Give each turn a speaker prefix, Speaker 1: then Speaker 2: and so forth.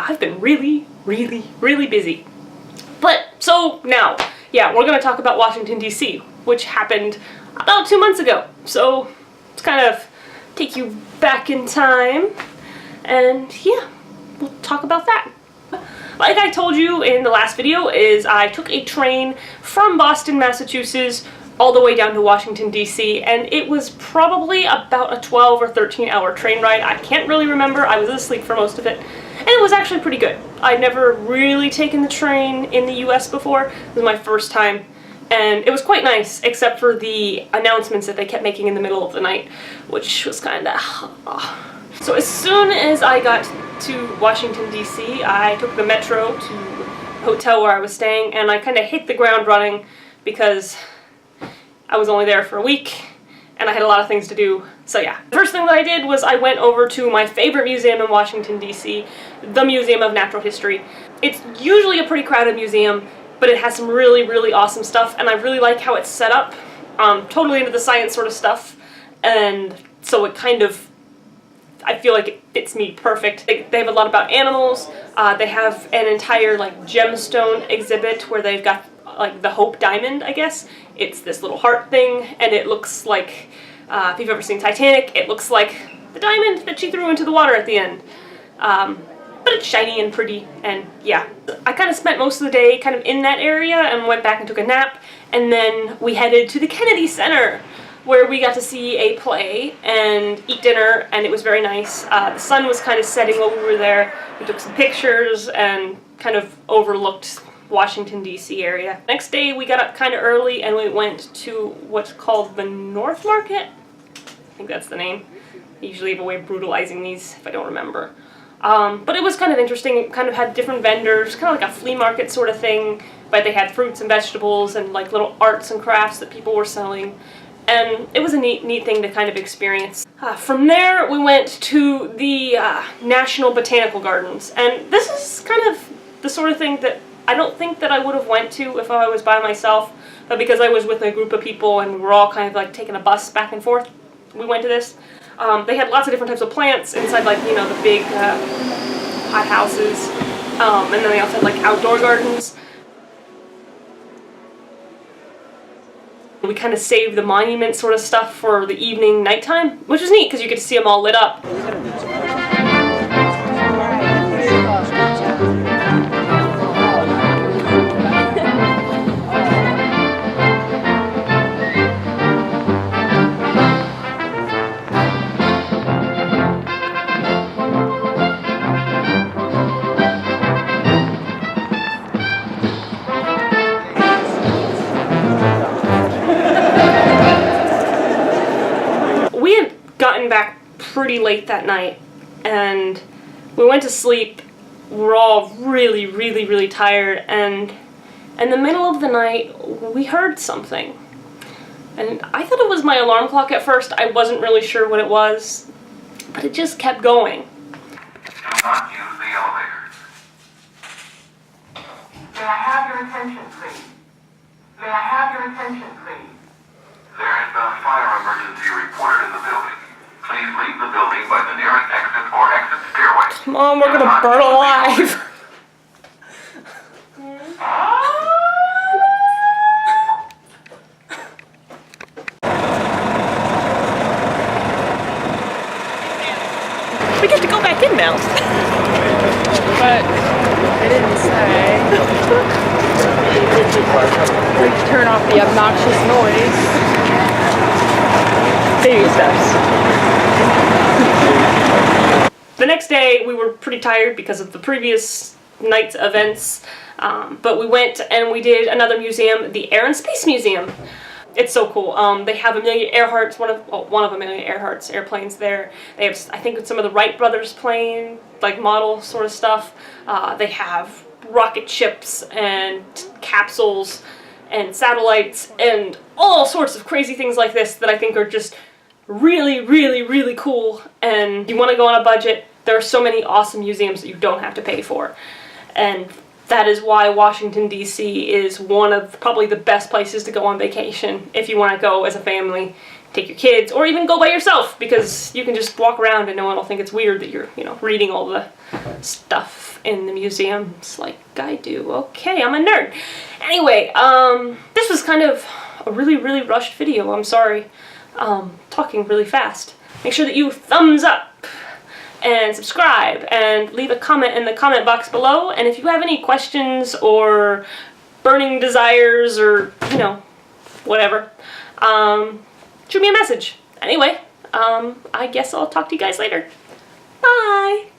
Speaker 1: I've been really busy. But, so now, yeah, we're gonna talk about Washington, D.C., which happened about 2 months ago. So, let's kind of take you back in time, and yeah, we'll talk about that. Like I told you in the last video, is I took a train from Boston, Massachusetts, all the way down to Washington, D.C., and it was probably about a 12 or 13 hour train ride. I can't really remember. I was asleep for most of it, and it was actually pretty good. I'd never really taken the train in the US before. It was my first time, and it was quite nice, except for the announcements that they kept making in the middle of the night, which was kind of... So as soon as I got to Washington, D.C., I took the metro to the hotel where I was staying, and I kind of hit the ground running because I was only there for a week, and I had a lot of things to do, so yeah. The first thing that I did was I went over to my favorite museum in Washington, D.C., the Museum of Natural History. It's usually a pretty crowded museum, but it has some really awesome stuff, and I really like how it's set up. Totally into the science sort of stuff, and so it kind of, I feel like it fits me perfect. They have a lot about animals. They have an entire like gemstone exhibit where they've got like the Hope Diamond, I guess. It's this little heart thing, and it looks like, if you've ever seen Titanic, it looks like the diamond that she threw into the water at the end. But it's shiny and pretty, and yeah. I kind of spent most of the day kind of in that area and went back and took a nap, and then we headed to the Kennedy Center, where we got to see a play and eat dinner, and it was very nice. The sun was kind of setting while we were there. We took some pictures and kind of overlooked Washington, D.C. area. Next day we got up kind of early and we went to what's called the North Market. I think that's the name. I usually have a way of brutalizing these if I don't remember. But it was kind of interesting. It kind of had different vendors, kind of like a flea market sort of thing, but they had fruits and vegetables and like little arts and crafts that people were selling. And it was a neat thing to kind of experience. From there, we went to the National Botanical Gardens, and this is kind of the sort of thing that I don't think that I would have went to if I was by myself, but because I was with a group of people and we were all kind of like taking a bus back and forth, we went to this. They had lots of different types of plants inside, like, you know, the big hot houses, and then they also had like outdoor gardens. We kind of saved the monument sort of stuff for the evening, nighttime, which was neat because you get to see them all lit up. Gotten back pretty late that night, and we went to sleep. We're all really tired, and in the middle of the night we heard something, and I thought it was my alarm clock at first. I wasn't really sure what it was, but it just kept going.
Speaker 2: Do not use the elevators. May I have your attention, please? May I have your attention, please? There has been a fire emergency reported in the building. Please leave the building by the nearest exit or exit stairway.
Speaker 1: Come on, we're gonna burn alive. We get to go back in now.
Speaker 3: But they didn't say. We can turn off the obnoxious noise.
Speaker 1: Baby steps. The next day we were pretty tired because of the previous night's events, but we went and we did another museum, the Air and Space Museum. It's so cool. They have Amelia Earhart's, one of Amelia Earhart's airplanes there. They have, I think, some of the Wright brothers plane, like model sort of stuff. They have rocket ships and capsules and satellites and all sorts of crazy things like this that I think are just really cool. And if you want to go on a budget, there are so many awesome museums that you don't have to pay for. And that is why Washington, D.C. is one of probably the best places to go on vacation if you want to go as a family, take your kids, or even go by yourself, because you can just walk around and no one will think it's weird that you're, you know, reading all the stuff. in the museums like I do. Okay, I'm a nerd. Anyway, this was kind of a really rushed video. I'm sorry. Talking really fast. Make sure that you thumbs up and subscribe and leave a comment in the comment box below. And if you have any questions or burning desires or, you know, whatever, shoot me a message. Anyway, I guess I'll talk to you guys later. Bye!